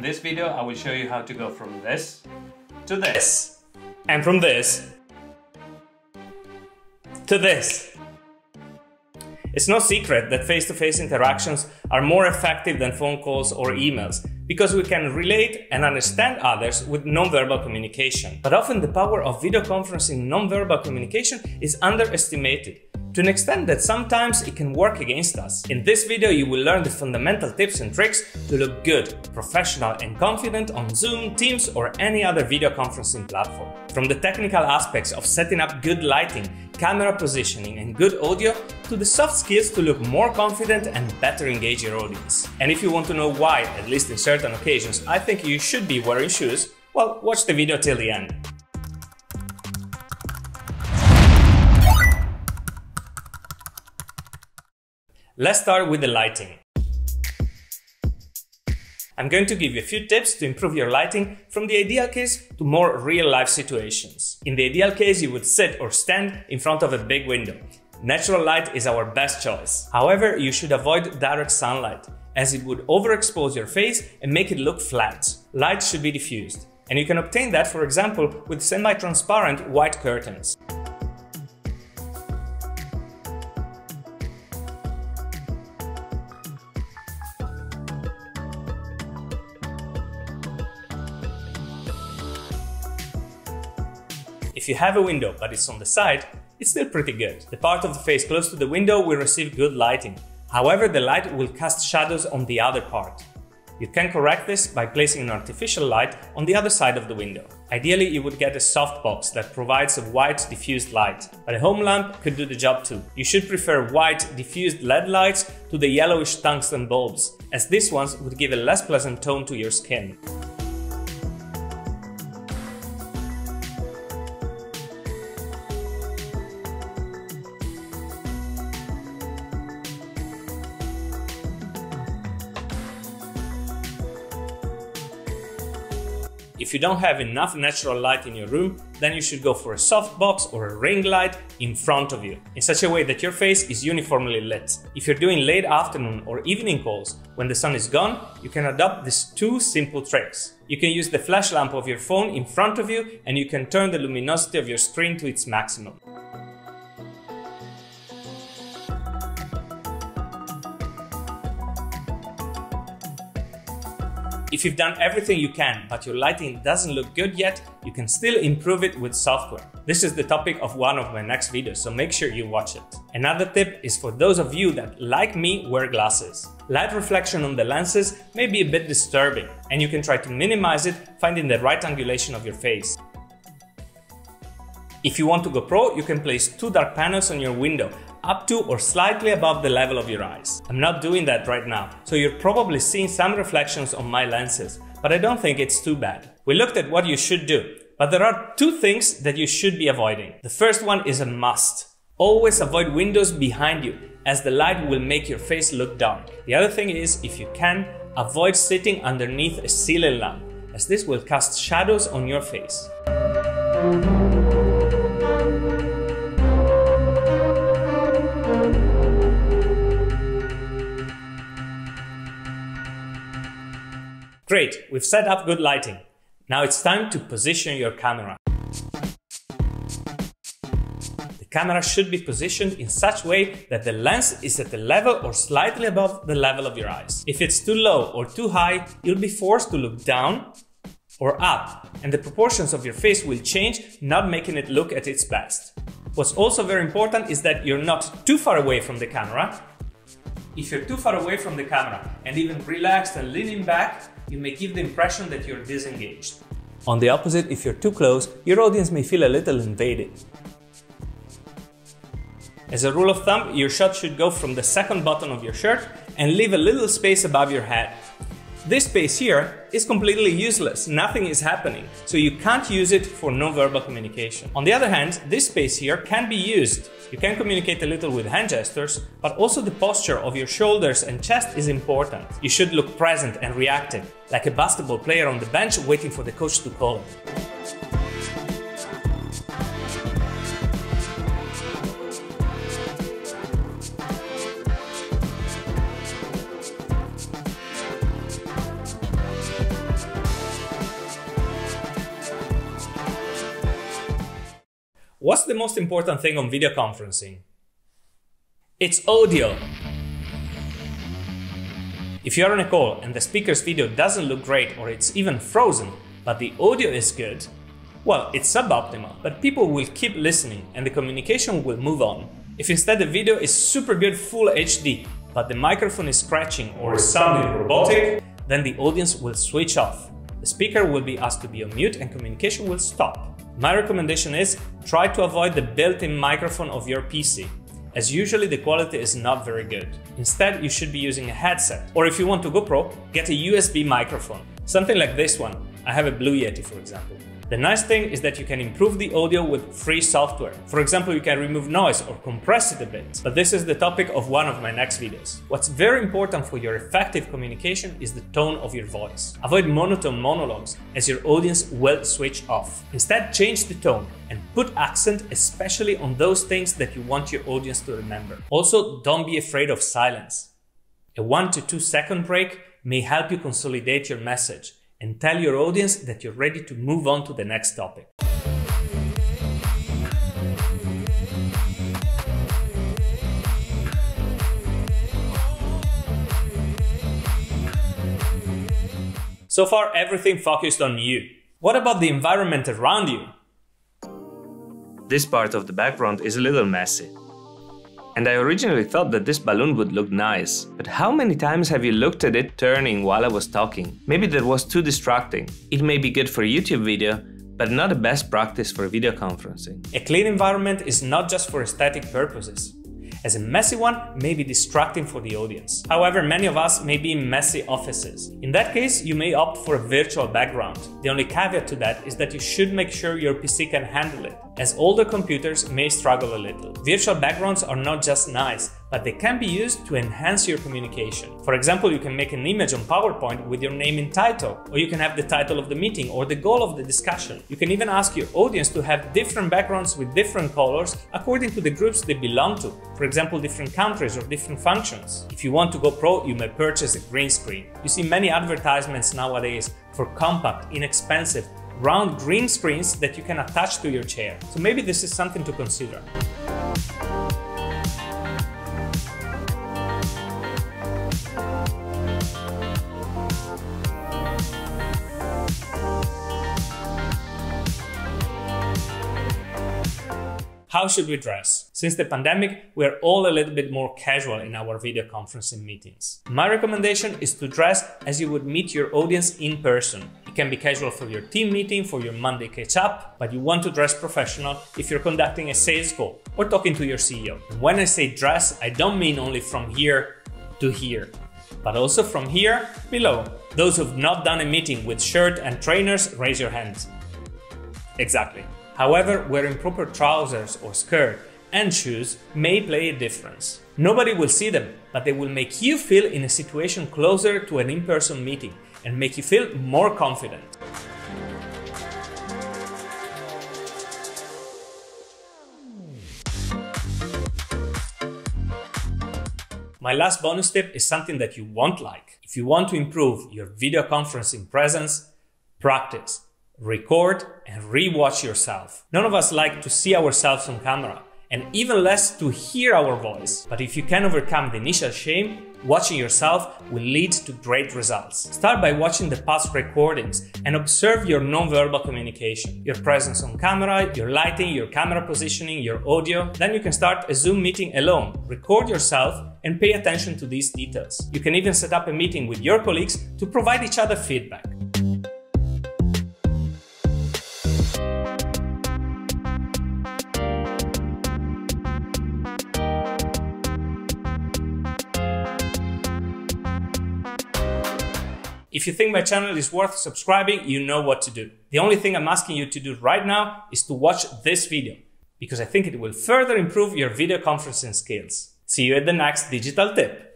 In this video, I will show you how to go from this to this, and from this to this. It's no secret that face-to-face interactions are more effective than phone calls or emails, because we can relate and understand others with non-verbal communication. But often the power of video conferencing non-verbal communication is underestimated, to an extent that sometimes it can work against us. In this video, you will learn the fundamental tips and tricks to look good, professional and confident on Zoom, Teams or any other video conferencing platform. From the technical aspects of setting up good lighting, camera positioning and good audio, to the soft skills to look more confident and better engage your audience. And if you want to know why, at least in certain occasions, I think you should be wearing shoes, well, watch the video till the end. Let's start with the lighting. I'm going to give you a few tips to improve your lighting from the ideal case to more real-life situations. In the ideal case, you would sit or stand in front of a big window. Natural light is our best choice. However, you should avoid direct sunlight, as it would overexpose your face and make it look flat. Light should be diffused, and you can obtain that, for example, with semi-transparent white curtains. If you have a window but it's on the side, it's still pretty good. The part of the face close to the window will receive good lighting. However, the light will cast shadows on the other part. You can correct this by placing an artificial light on the other side of the window. Ideally, you would get a softbox that provides a white diffused light, but a home lamp could do the job too. You should prefer white diffused LED lights to the yellowish tungsten bulbs, as these ones would give a less pleasant tone to your skin. If you don't have enough natural light in your room, then you should go for a softbox or a ring light in front of you, in such a way that your face is uniformly lit. If you're doing late afternoon or evening calls, when the sun is gone, you can adopt these two simple tricks. You can use the flash lamp of your phone in front of you, and you can turn the luminosity of your screen to its maximum. If you've done everything you can, but your lighting doesn't look good yet, you can still improve it with software. This is the topic of one of my next videos, so make sure you watch it. Another tip is for those of you that, like me, wear glasses. Light reflection on the lenses may be a bit disturbing, and you can try to minimize it, finding the right angulation of your face. If you want to go pro, you can place two dark panels on your window, up to or slightly above the level of your eyes. I'm not doing that right now, so you're probably seeing some reflections on my lenses, but I don't think it's too bad. We looked at what you should do, but there are two things that you should be avoiding. The first one is a must. Always avoid windows behind you, as the light will make your face look dark. The other thing is, if you can, avoid sitting underneath a ceiling lamp, as this will cast shadows on your face. Great, we've set up good lighting. Now it's time to position your camera. The camera should be positioned in such a way that the lens is at the level or slightly above the level of your eyes. If it's too low or too high, you'll be forced to look down or up, and the proportions of your face will change, not making it look at its best. What's also very important is that you're not too far away from the camera. If you're too far away from the camera and even relaxed and leaning back, you may give the impression that you're disengaged. On the opposite, if you're too close, your audience may feel a little invaded. As a rule of thumb, your shot should go from the second button of your shirt and leave a little space above your head. This space here is completely useless, nothing is happening, so you can't use it for non-verbal communication. On the other hand, this space here can be used. You can communicate a little with hand gestures, but also the posture of your shoulders and chest is important. You should look present and reactive, like a basketball player on the bench waiting for the coach to call him. what's the most important thing on video conferencing? It's audio. If you're on a call and the speaker's video doesn't look great or it's even frozen, but the audio is good, well, it's suboptimal, but people will keep listening and the communication will move on. If instead the video is super good full HD, but the microphone is scratching or is sounding robotic, then the audience will switch off. The speaker will be asked to be on mute and communication will stop. My recommendation is try to avoid the built-in microphone of your PC, as usually the quality is not very good. Instead, you should be using a headset, or if you want to go pro, get a USB microphone. Something like this one. I have a Blue Yeti, for example. The nice thing is that you can improve the audio with free software. For example, you can remove noise or compress it a bit. But this is the topic of one of my next videos. What's very important for your effective communication is the tone of your voice. Avoid monotone monologues, as your audience will switch off. Instead, change the tone and put accent especially on those things that you want your audience to remember. Also, don't be afraid of silence. A 1 to 2 second break may help you consolidate your message and tell your audience that you're ready to move on to the next topic. So far, everything focused on you. What about the environment around you? This part of the background is a little messy. And I originally thought that this balloon would look nice, but how many times have you looked at it turning while I was talking? Maybe that was too distracting. It may be good for a YouTube video, but not the best practice for video conferencing. A clean environment is not just for aesthetic purposes, as a messy one may be distracting for the audience. However, many of us may be in messy offices. In that case, you may opt for a virtual background. The only caveat to that is that you should make sure your PC can handle it, as older computers may struggle a little. Virtual backgrounds are not just nice, but they can be used to enhance your communication. For example, you can make an image on PowerPoint with your name in title, or you can have the title of the meeting or the goal of the discussion. You can even ask your audience to have different backgrounds with different colors according to the groups they belong to. For example, different countries or different functions. If you want to go pro, you may purchase a green screen. You see many advertisements nowadays for compact, inexpensive, round green screens that you can attach to your chair. So maybe this is something to consider. How should we dress? Since the pandemic, we're all a little bit more casual in our video conferencing meetings. My recommendation is to dress as you would meet your audience in person. It can be casual for your team meeting, for your Monday catch-up, but you want to dress professional if you're conducting a sales call or talking to your CEO. And when I say dress, I don't mean only from here to here, but also from here below. Those who've not done a meeting with shirt and trainers, raise your hands. Exactly. However, wearing proper trousers or skirt and shoes may play a difference. Nobody will see them, but they will make you feel in a situation closer to an in-person meeting and make you feel more confident. My last bonus tip is something that you won't like. If you want to improve your video conferencing presence, practice. Record and re-watch yourself. None of us like to see ourselves on camera, and even less to hear our voice. But if you can overcome the initial shame, watching yourself will lead to great results. Start by watching the past recordings and observe your non-verbal communication, your presence on camera, your lighting, your camera positioning, your audio. Then you can start a Zoom meeting alone. Record yourself and pay attention to these details. You can even set up a meeting with your colleagues to provide each other feedback. If you think my channel is worth subscribing, you know what to do. The only thing I'm asking you to do right now is to watch this video, because I think it will further improve your video conferencing skills. See you at the next digital tip.